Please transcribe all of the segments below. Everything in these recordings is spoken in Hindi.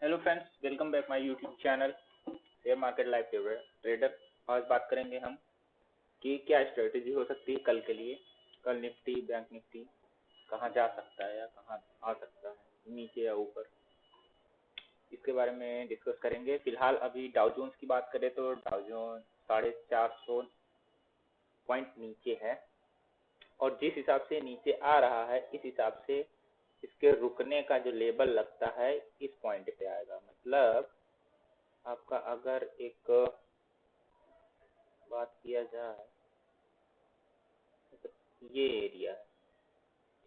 Hello friends, welcome back my YouTube channel share market live trader. आज बात करेंगे हम कि क्या स्ट्रेटजी हो सकती है कल के लिए। कल निफ्टी बैंक निफ्टी कहाँ जा सकता है या कहाँ आ सकता है, नीचे या ऊपर, इसके बारे में डिस्कस करेंगे। फिलहाल अभी डाउ जोन्स की बात करें तो डाउ जोन्स 450 पॉइंट नीचे है और जिस हिसाब से नीचे आ रहा है इस हिसाब से इसके रुकने का जो लेवल लगता है इस पॉइंट पे आएगा। मतलब आपका अगर एक बात किया जाए तो ये एरिया है,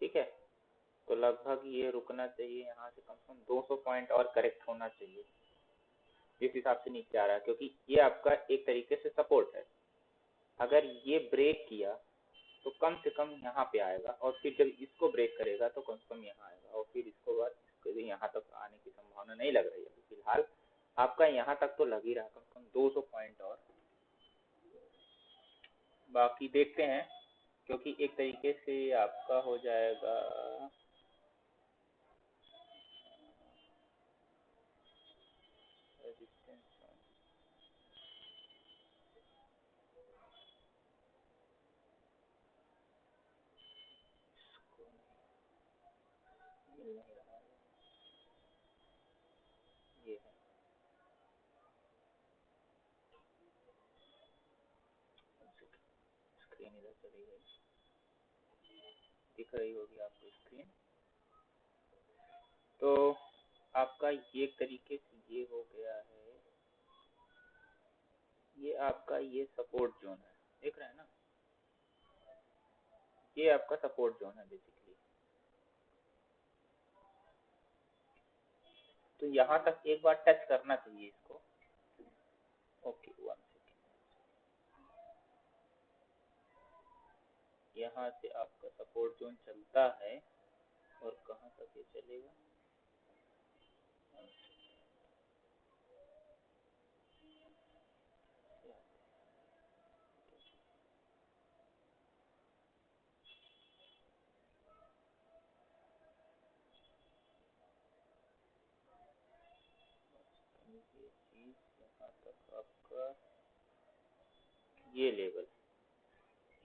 ठीक है, तो लगभग ये रुकना चाहिए यहाँ से कम से कम 200 पॉइंट और करेक्ट होना चाहिए जिस हिसाब से नीचे आ रहा है, क्योंकि ये आपका एक तरीके से सपोर्ट है। अगर ये ब्रेक किया तो कम से कम यहाँ पे आएगा और फिर जब इसको ब्रेक करेगा तो कम से कम यहाँ आएगा और फिर इसको बाद इसको यहाँ तक आने की संभावना नहीं लग रही है। फिलहाल आपका यहाँ तक तो लग ही रहा, कम से कम 200 पॉइंट और बाकी देखते हैं, क्योंकि एक तरीके से आपका हो जाएगा रेजिस्टेंस। मिल नहीं रहा है, ये है स्क्रीन, इधर चली गई, दिख रही होगी आपको स्क्रीन। तो आपका ये तरीके से ये हो गया है, ये आपका ये सपोर्ट जोन है, देख रहे हैं ना, ये आपका सपोर्ट जोन है बेसिकली। तो यहाँ तक एक बार टच करना चाहिए इसको। ओके, वन सेकेंड, यहाँ से आपका सपोर्ट जोन चलता है और कहाँ तक ये चलेगा, ये चीज यहाँ तक आपका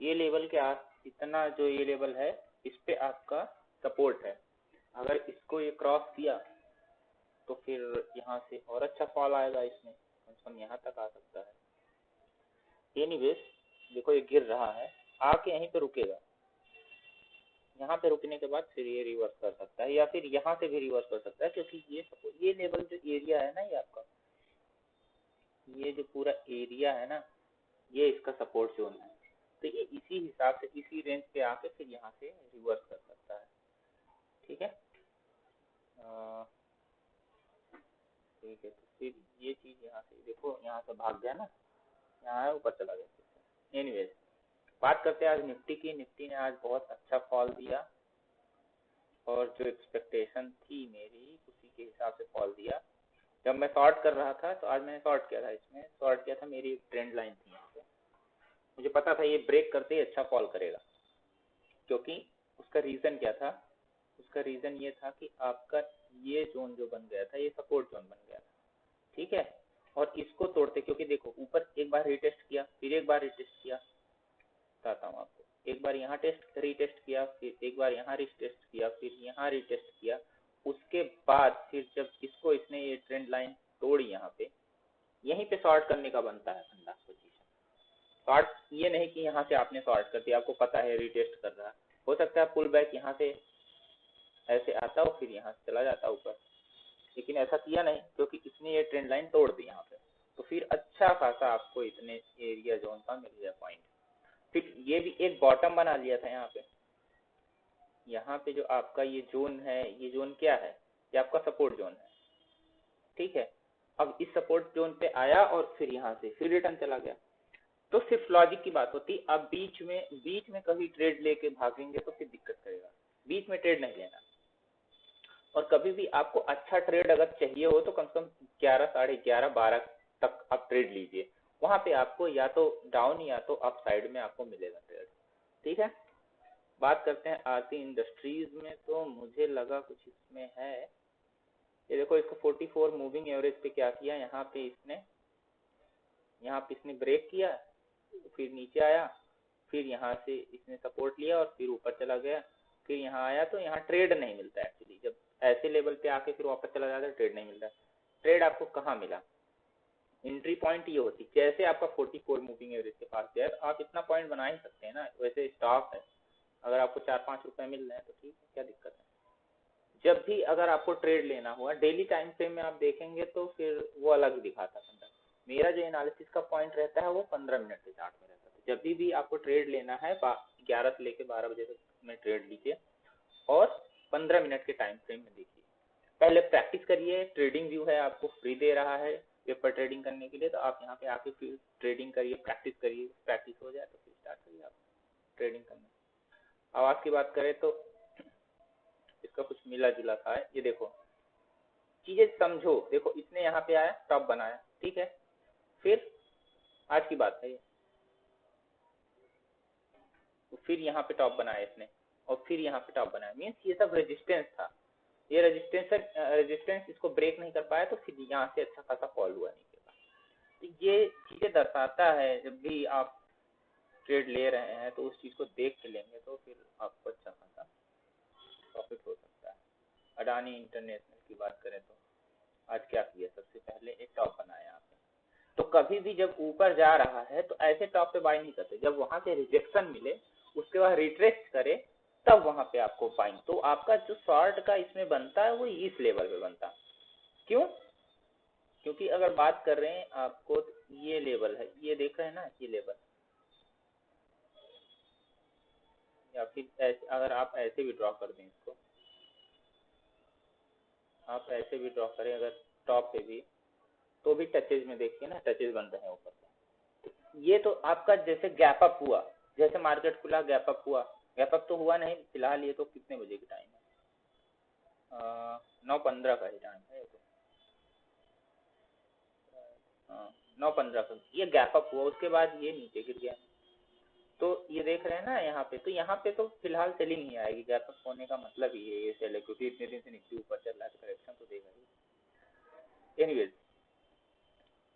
ये लेवल के आस इतना जो ये लेवल है इस पे आपका सपोर्ट है। अगर इसको ये क्रॉस किया तो फिर यहाँ से और अच्छा फॉल आएगा, इसमें कम से कम यहाँ तक आ सकता है। एनीवेज देखो ये गिर रहा है, आके यहीं पे रुकेगा, यहाँ पे रुकने के बाद फिर ये रिवर्स कर सकता है या फिर यहाँ से भी रिवर्स कर सकता है, क्योंकि ये लेवल जो एरिया है ना, ये आपका ये जो पूरा एरिया है ना, ये इसका सपोर्ट जोन है। तो ये इसी हिसाब से इसी रेंज पे आके फिर यहाँ से रिवर्स कर सकता है, ठीक है। ठीक है, तो फिर ये चीज यहाँ से देखो, यहाँ से भाग गया ना, यहाँ ऊपर चला गया। एनीवेज बात करते हैं आज निफ्टी की। निफ्टी ने आज बहुत अच्छा फॉल दिया और जो एक्सपेक्टेशन थी मेरी उसी के हिसाब से फॉल दिया। जब मैं शॉर्ट कर रहा था तो आज मैंने शॉर्ट किया था, इसमें शॉर्ट किया था, मेरी एक ट्रेंड लाइन थी यहाँ पे, मुझे पता था ये ब्रेक करते ही अच्छा फॉल करेगा। क्योंकि उसका रीजन क्या था, उसका रीजन ये था कि आपका ये जोन जो बन गया था ये सपोर्ट जोन बन गया था, ठीक है। और इसको तोड़ते, क्योंकि देखो ऊपर एक बार रीटेस्ट किया, फिर एक बार रीटेस्ट किया, बताता हूँ आपको, एक बार यहाँ टेस्ट रीटेस्ट किया, फिर एक बार यहाँ रीटेस्ट किया, फिर यहाँ रीटेस्ट किया, उसके बाद फिर जब इसको इसने ये ट्रेंड लाइन तोड़ी यहाँ पे, यहीं पे शॉर्ट करने का बनता है फंडा पोजीशन। शॉर्ट ये नहीं कि यहाँ से आपने शॉर्ट कर दिया, आपको पता है रीटेस्ट कर रहा है, हो सकता है पुल बैक यहाँ से ऐसे आता हो फिर यहाँ से चला जाता ऊपर, लेकिन ऐसा किया नहीं क्योंकि इसने ये ट्रेंड लाइन तोड़ दी यहाँ पे। तो फिर अच्छा खासा आपको इतने एरिया जोन का मिल गया पॉइंट। फिर ये भी एक बॉटम बना लिया था यहाँ पे, यहाँ पे जो आपका ये जोन है, ये जोन क्या है, ये आपका सपोर्ट जोन है, ठीक है। अब इस सपोर्ट जोन पे आया और फिर यहाँ से फिर रिटर्न चला गया। तो सिर्फ लॉजिक की बात होती, अब बीच में कभी ट्रेड लेके भागेंगे तो फिर दिक्कत करेगा, बीच में ट्रेड नहीं लेना। और कभी भी आपको अच्छा ट्रेड अगर चाहिए हो तो कम से कम 11, साढ़े 11, 12 तक आप ट्रेड लीजिए, वहां पे आपको या तो डाउन या तो अप साइड में आपको मिलेगा ट्रेड, ठीक है। बात करते हैं आरती इंडस्ट्रीज में, तो मुझे लगा कुछ इसमें है, ये देखो इसको 44 मूविंग एवरेज पे क्या किया, यहाँ पे इसने ब्रेक किया, फिर नीचे आया, फिर यहाँ से इसने सपोर्ट लिया और फिर ऊपर चला गया, फिर यहाँ आया। तो यहाँ ट्रेड नहीं मिलता एक्चुअली, जब ऐसे लेवल पे आके फिर वापस चला जाता है ट्रेड नहीं मिलता। ट्रेड आपको कहाँ मिला, एंट्री पॉइंट ये होती, जैसे आपका 44 मूविंग एवरेज के पास गया तो आप इतना पॉइंट बना ही सकते हैं ना। वैसे स्टॉक है, अगर आपको 4-5 रुपए मिल रहे हैं तो ठीक है, क्या दिक्कत है। जब भी अगर आपको ट्रेड लेना हुआ डेली टाइम फ्रेम में आप देखेंगे तो फिर वो अलग ही दिखाता है। मेरा जो एनालिसिस का पॉइंट रहता है वो 15 मिनट के चार्ट में रहता है। जब भी आपको ट्रेड लेना है 11 से लेकर 12 बजे तक में ट्रेड लीजिए और 15 मिनट के टाइम फ्रेम में देखिए। पहले प्रैक्टिस करिए, ट्रेडिंग व्यू है आपको फ्री दे रहा है पेपर ट्रेडिंग करने के लिए, तो आप यहाँ पे आके फिर ट्रेडिंग करिए, प्रैक्टिस करिए, प्रैक्टिस हो जाए तो फिर स्टार्ट करिए आप ट्रेडिंग करना। आवाज की बात करें तो इसका कुछ मिला जुला था। ये देखो चीजें समझो, देखो इसने यहाँ पे आया टॉप बनाया, ठीक है, फिर आज की बात है ये, तो फिर यहाँ पे टॉप बनाया इसने और फिर यहाँ पे टॉप बनाया, मीन्स ये सब रेजिस्टेंस था। ये रेजिस्टेंस इसको ब्रेक नहीं कर पाया तो फिर यहाँ से अच्छा खासा फॉल हुआ नीचे का। तो ये चीजें दर्शाता है जब भी आप ट्रेड ले रहे हैं तो उस चीज को देख के लेंगे तो फिर आपको अच्छा खासा प्रॉफिट हो सकता है। अडानी इंटरनेशनल की बात करें तो आज क्या किया, सबसे पहले एक टॉप बनाया यहाँ पे। तो कभी भी जब ऊपर जा रहा है तो ऐसे टॉप पे बाय नहीं करते, जब वहां से रिजेक्शन मिले उसके बाद रिट्रेस करे तब वहां पे आपको बाइंग। तो आपका जो शॉर्ट का इसमें बनता है वो इस लेवल पे बनता। क्यों? क्योंकि अगर बात कर रहे हैं आपको ये लेवल है, ये देख रहे हैं ना, ये लेवल, या फिर ऐसे अगर आप ऐसे भी ड्रॉ कर दें इसको, आप ऐसे भी ड्रॉ करें अगर टॉप पे भी, तो भी टचेज में देखिए ना, टचेज बन रहे हैं ऊपर से। तो ये तो आपका जैसे गैप अप हुआ, जैसे मार्केट खुला गैप अप हुआ, गैप अप तो हुआ नहीं फिलहाल। ये तो कितने बजे की टाइम है, 9:15 का ही टाइम है, तो 9:15 का ये गैप अप हुआ, उसके बाद ये नीचे गिर गया। तो ये देख रहे हैं ना यहाँ पे, तो यहाँ पे तो फिलहाल सेलिंग ही आएगी, गैप अप होने का मतलब ही है ये सेल है, क्योंकि इतने दिन से निफ्टी ऊपर चल रहा है तो करेक्शन तो देगा ही। एनीवेज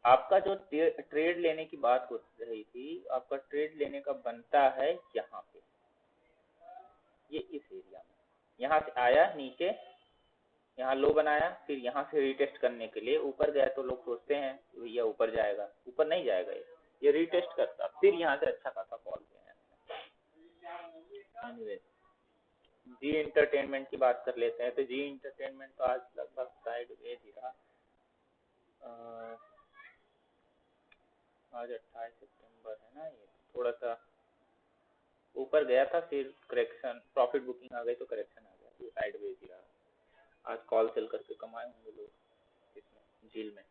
आपका जो ट्रेड लेने की बात हो रही थी, आपका ट्रेड लेने का बनता है यहाँ पे, ये इस एरिया में। यहाँ से आया नीचे, यहाँ लो बनाया, फिर यहाँ से रीटेस्ट करने के लिए ऊपर गया तो लोग सोचते हैं भैया ऊपर जाएगा, ऊपर नहीं जाएगा, ये रीटेस्ट करता, फिर यहाँ से अच्छा खासा फॉल गया। एनीवे जी एंटरटेनमेंट की बात कर लेते हैं। तो जी एंटरटेनमेंट तो आज लगभग साइडवेज ही रहा। आज 28 सितंबर है ना, ये थोड़ा सा ऊपर गया था, फिर करेक्शन, प्रॉफिट बुकिंग आ गई तो करेक्शन आ गया, तो साइडवेज ही रहा। आज कॉल सेल करके कमाए होंगे लोग इसमें झील में।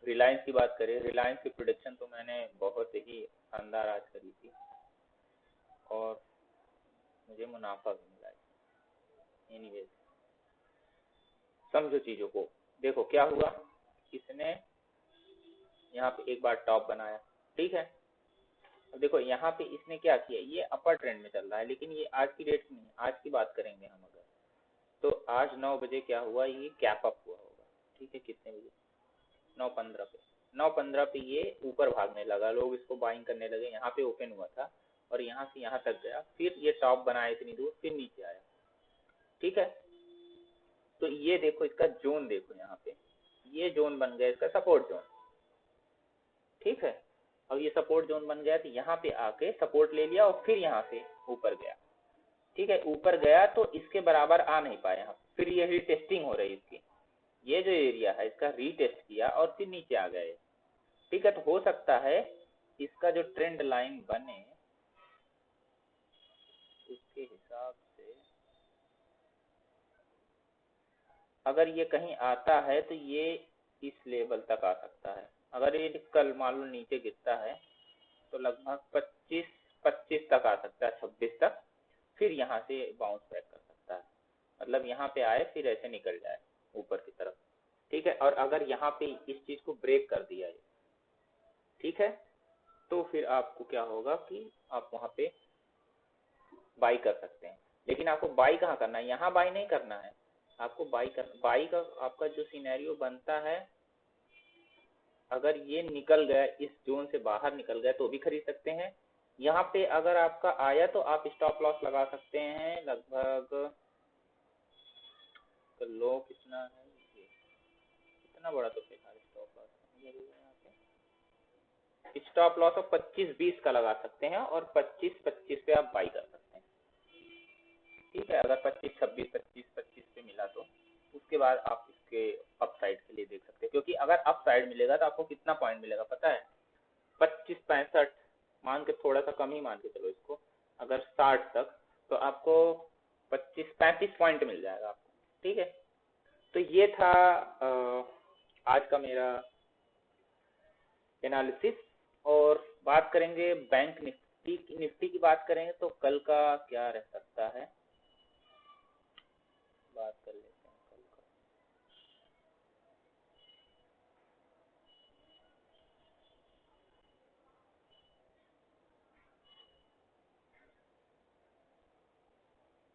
रिलायंस की बात करें, रिलायंस की प्रोडिक्शन तो मैंने बहुत ही शानदार आज करी थी और मुझे मुनाफा भी मिला। एनीवेज समझो चीजों को, देखो क्या हुआ, इसने यहाँ पे एक बार टॉप बनाया, ठीक है। अब देखो यहाँ पे इसने क्या किया, ये अपर ट्रेंड में चल रहा है, लेकिन ये आज की डेट नहीं, आज की बात करेंगे हम अगर, तो आज 9 बजे क्या हुआ, ये गैप अप हुआ होगा, ठीक है, कितने बजे, 9:15 पे। 9:15 पे ये ऊपर भागने लगा, लोग इसको बाइंग करने लगे, यहाँ पे ओपन हुआ था और यहाँ से यहाँ तक गया, फिर ये टॉप बनाया इतनी दूर, फिर नीचे आया, ठीक है। तो ये देखो इसका जोन, देखो यहाँ पे ये जोन बन गया इसका सपोर्ट जोन, ठीक है। अब ये सपोर्ट जोन बन गया तो यहाँ पे आके सपोर्ट ले लिया और फिर यहाँ से ऊपर गया, ठीक है। ऊपर गया तो इसके बराबर आ नहीं पाया यहाँ, फिर ये रीटेस्टिंग हो रही इसकी, ये जो एरिया है इसका रीटेस्ट किया और फिर नीचे आ गए, ठीक है। तो हो सकता है इसका जो ट्रेंड लाइन बने उसके हिसाब से, अगर ये कहीं आता है तो ये इस लेवल तक आ सकता है। अगर ये कल मान लो नीचे गिरता है तो लगभग 25 तक आ सकता है, 26 तक, फिर यहाँ से बाउंस बैक कर सकता है, मतलब यहाँ पे आए फिर ऐसे निकल जाए ऊपर की तरफ, ठीक है। और अगर यहाँ पे इस चीज को ब्रेक कर दिया है, ठीक है, तो फिर आपको क्या होगा कि आप वहां पे बाई कर सकते हैं। लेकिन आपको बाई कहाँ करना है, यहाँ बाई नहीं करना है, आपको बाई का आपका जो सिनेरियो बनता है, अगर ये निकल गया इस जोन से बाहर निकल गया तो भी खरीद सकते हैं। यहाँ पे अगर आपका आया तो आप स्टॉप लॉस लगा सकते हैं लगभग, तो लो कितना है ये, कितना बड़ा तो बेकार स्टॉप लॉस है यहाँ पे। स्टॉप लॉस ऑफ 25-20 का लगा सकते हैं और 25-25 पे आप बाई कर सकते हैं। ठीक है, अगर 25-26, 25-25 पे मिला तो उसके बाद आप इसके अप साइड के लिए देख सकते हैं, क्योंकि अगर अप साइड मिलेगा तो आपको कितना पॉइंट मिलेगा पता है? 25-65 मान के, थोड़ा सा कम ही मान के चलो इसको, अगर 60 तक तो आपको 25-35 पॉइंट मिल जाएगा आपको। ठीक है, तो ये था आज का मेरा एनालिसिस। और बात करेंगे बैंक निफ्टी की बात करेंगे तो कल का क्या रह सकता है, बात कर लेते हैं कल का।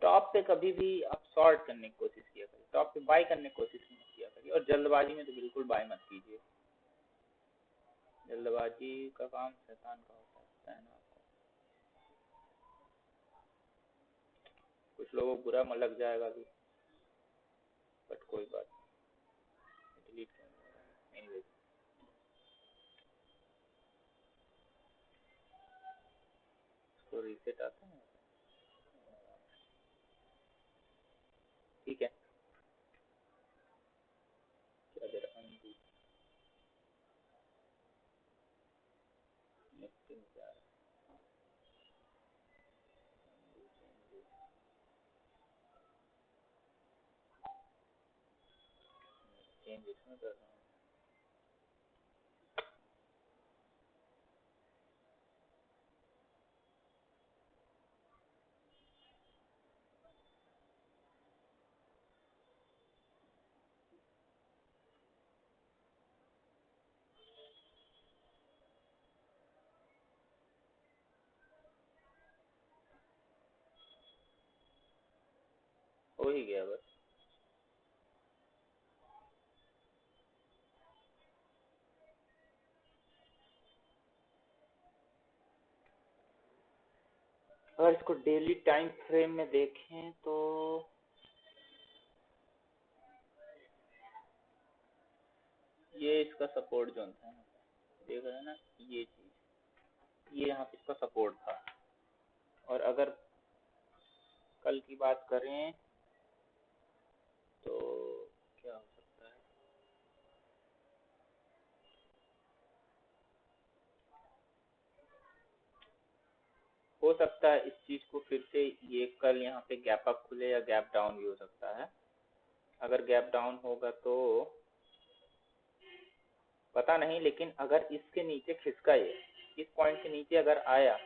टॉप पे कभी भी आप शॉर्ट करने की कोशिश किया करिए, टॉप पे बाय करने की कोशिश मत किया करिए, और जल्दबाजी में तो बिल्कुल बाय मत कीजिए। जल्दबाजी का काम शैतान का होता है ना आपको। कुछ लोगों को बुरा लग जाएगा भी, बट कोई बात नहीं, डिलीट कर दूंगा एनीवेज। तो रीसेट आता है, ठीक है, क्या दे रहा है निफ्टी में, क्या चेंज इसमें कर रहा हूँ। हो ही गया बस। अगर इसको डेली टाइम फ्रेम में देखें तो ये इसका सपोर्ट जोन था, देख रहे हैं ना, ये चीज, ये यहाँ पे इसका सपोर्ट था। और अगर कल की बात करें तो क्या हो सकता है, हो सकता है इस चीज को फिर से ये कल यहाँ पे गैप अप खुले या गैप डाउन भी हो सकता है। अगर गैप डाउन होगा तो पता नहीं, लेकिन अगर इसके नीचे खिसका, ये इस पॉइंट के नीचे अगर आया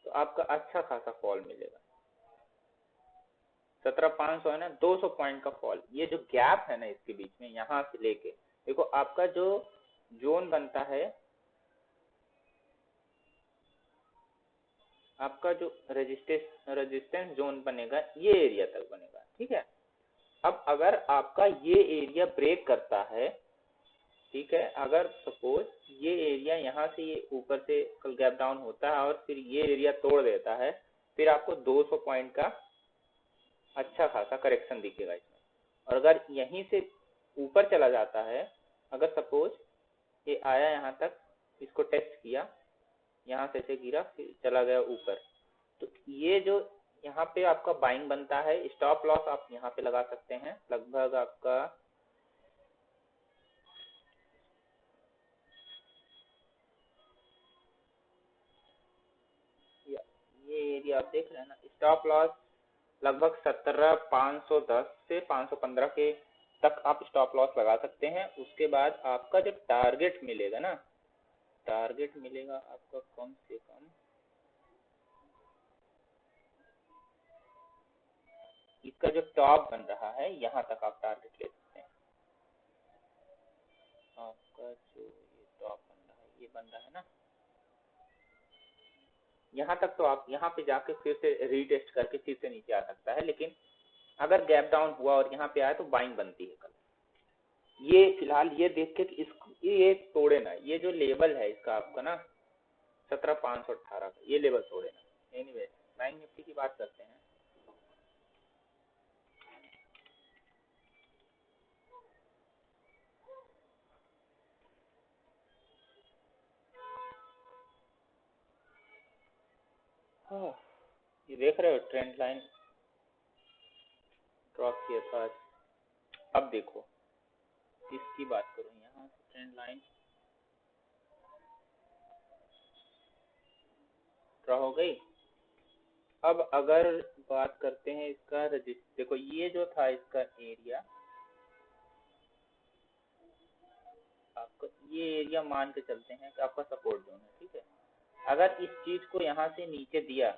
तो आपका अच्छा खासा फॉल मिलेगा। 17,500 है ना, 200 पॉइंट का फॉल। ये जो गैप है ना इसके बीच में, यहाँ से लेके देखो आपका जो जोन बनता है, आपका जो रेजिस्टेंस जोन बनेगा ये एरिया तक बनेगा। ठीक है, अब अगर आपका ये एरिया ब्रेक करता है, ठीक है, अगर सपोज ये एरिया यहाँ से ये ऊपर से कल गैप डाउन होता है और फिर ये एरिया तोड़ देता है, फिर आपको 200 पॉइंट का अच्छा खासा करेक्शन दिखेगा इसमें। और अगर यहीं से ऊपर चला जाता है, अगर सपोज ये आया यहाँ तक, इसको टेस्ट किया, यहाँ से ऐसे गिरा फिर चला गया ऊपर, तो ये जो यहाँ पे आपका बाइंग बनता है, स्टॉप लॉस आप यहाँ पे लगा सकते हैं लगभग आपका, ये एरिया आप देख रहे हैं ना, स्टॉप लॉस लगभग 17,510 से 515 के तक आप स्टॉप लॉस लगा सकते हैं। उसके बाद आपका जो टारगेट मिलेगा ना, टारगेट मिलेगा आपका कम से कम, इसका जो टॉप बन रहा है यहाँ तक आप टारगेट ले सकते हैं। आपका जो ये टॉप बन रहा है, ये बन रहा है ना, यहाँ तक तो आप यहाँ पे जाके फिर से रीटेस्ट करके फिर से नीचे आ सकता है, लेकिन अगर गैप डाउन हुआ और यहाँ पे आया तो बाइंग बनती है कल। ये फिलहाल ये देख के कि ये तोड़े ना, ये जो लेवल है इसका आपका ना 17,518 का, ये लेवल तोड़े ना। एनीवे बैंक निफ्टी की बात करते हैं। ये देख रहे हो ट्रेंड लाइन क्रॉस किया था। अब देखो इसकी बात करूं, यहाँ से ट्रेंड लाइन ड्रॉ हो गई। अब अगर बात करते हैं इसका रजिस्टर, देखो ये जो था इसका एरिया, आपका ये एरिया मान के चलते हैं कि आपका सपोर्ट जोन है, ठीक है। अगर इस चीज को यहाँ से नीचे दिया,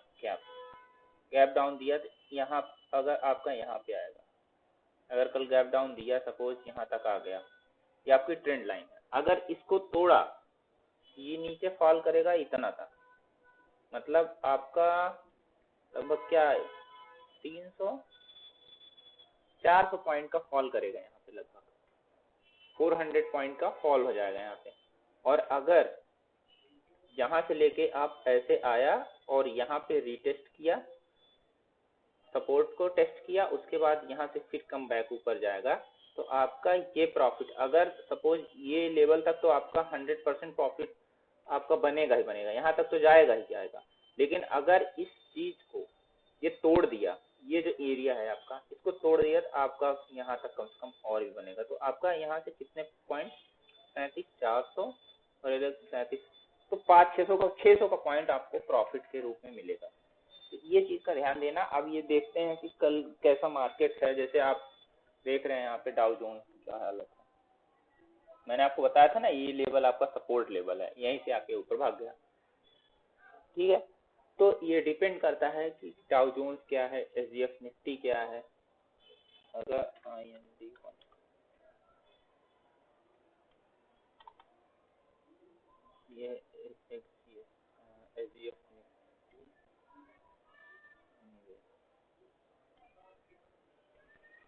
गैप डाउन दिया, तो यहाँ अगर आपका यहाँ पे आएगा, अगर कल गैप डाउन दिया सपोज यहाँ तक आ गया, ये आपकी ट्रेंड लाइन है। अगर इसको तोड़ा, ये नीचे फॉल करेगा इतना तक, मतलब आपका लगभग क्या है 400 पॉइंट का फॉल करेगा यहाँ पे, लगभग 400 पॉइंट का फॉल हो जाएगा यहाँ पे। और अगर यहाँ से लेके आप ऐसे आया और यहाँ पे रीटेस्ट किया, सपोर्ट को टेस्ट किया, उसके बाद यहाँ से फिर कम बैक ऊपर जाएगा, तो आपका ये प्रॉफिट, अगर सपोज ये लेवल तक, तो आपका 100% प्रॉफिट आपका बनेगा ही बनेगा, यहाँ तक तो जाएगा ही जाएगा। लेकिन अगर इस चीज को ये तोड़ दिया, ये जो एरिया है आपका, इसको तोड़ दिया, तो आपका यहाँ तक कम से कम और भी बनेगा। तो आपका यहाँ से कितने पॉइंट, 37,400 और इधर 37, तो 500-600 का पॉइंट आपको प्रॉफिट के रूप में मिलेगा। तो ये चीज का ध्यान देना। अब ये देखते हैं कि कल कैसा मार्केट है। जैसे आप देख रहे हैं यहाँ पे डाउ जोन्स की क्या हालत है, मैंने आपको बताया था ना ये लेवल आपका सपोर्ट लेवल है, यहीं से आके ऊपर भाग गया, ठीक है। तो ये डिपेंड करता है कि डाउ जोन्स क्या है, एसजीएफ निफ्टी क्या है। अगर IND ये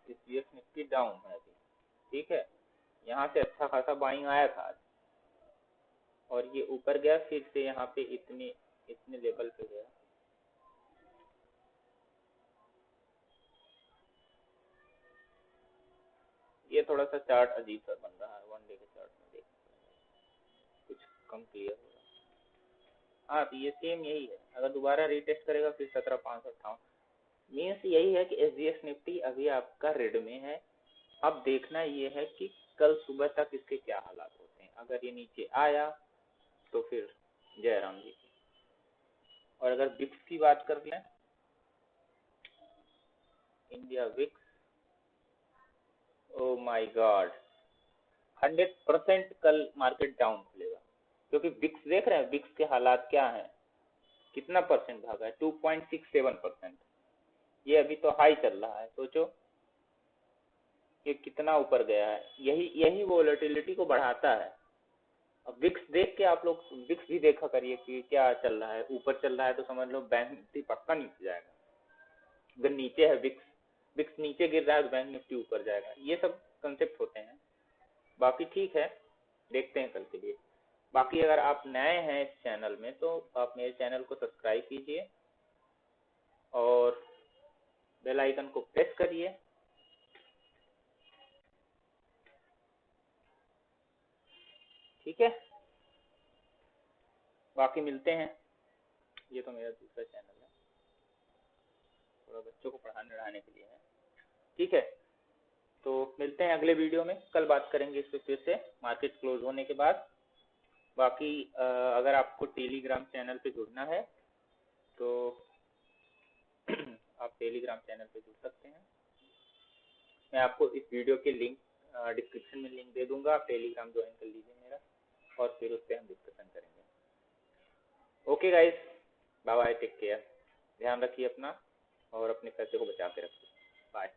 एसजीएफ निफ्टी डाउन है अभी, ठीक है। यहाँ से अच्छा खासा बाइंग आया था आज, और ये ऊपर गया, फिर से यहाँ पे इतने लेवल पे गया। ये थोड़ा सा चार्ट अजीब सा बन रहा है, वन डे के चार्ट में देख कुछ कम क्लियर हो रहा है। हाँ, तो ये सेम यही है, अगर दोबारा रीटेस्ट करेगा फिर 17,558, मीन्स यही है कि एसजीएफ निफ्टी अभी आपका रेड में है। अब देखना ये है कि कल सुबह तक इसके क्या हालात होते हैं। अगर ये नीचे आया तो फिर जय राम जी की। और अगर विक्स की बात कर लें, India VIX, oh my God, 100% कल मार्केट डाउन खुलेगा, क्योंकि विक्स देख रहे हैं, विक्स के हालात क्या हैं, कितना परसेंट भागा है, 2.67%। ये अभी तो हाई चल रहा है, सोचो ये कितना ऊपर गया है। यही वोलेटिलिटी को बढ़ाता है। अब विक्स देख के आप लोग विक्स भी देखा करिए कि क्या चल रहा है, ऊपर चल रहा है तो समझ लो बैंक निफ्टी पक्का नीचे जाएगा। अगर नीचे है विक्स नीचे गिर रहा है तो बैंक निफ्टी ऊपर जाएगा। ये सब कंसेप्ट होते हैं। बाकी ठीक है, देखते हैं कल के लिए। बाकी अगर आप नए हैं इस चैनल में तो आप मेरे चैनल को सब्सक्राइब कीजिए और बेल आइकन को प्रेस करिए। ठीक है, बाकी मिलते हैं। ये तो मेरा दूसरा चैनल है, थोड़ा बच्चों को पढ़ाने वढ़ाने के लिए है, ठीक है। तो मिलते हैं अगले वीडियो में, कल बात करेंगे इस पे फिर से मार्केट क्लोज होने के बाद। बाकी अगर आपको टेलीग्राम चैनल पे जुड़ना है तो आप टेलीग्राम चैनल पे जुड़ सकते हैं। मैं आपको इस वीडियो के लिंक डिस्क्रिप्शन में लिंक दे दूंगा, आप टेलीग्राम ज्वाइन कर लीजिए मेरा, और फिर उस पर हम डिस्कशन करेंगे। Okay guys, bye bye, take care, ध्यान रखिए अपना और अपने पैसे को बचा के रखिए। बाय।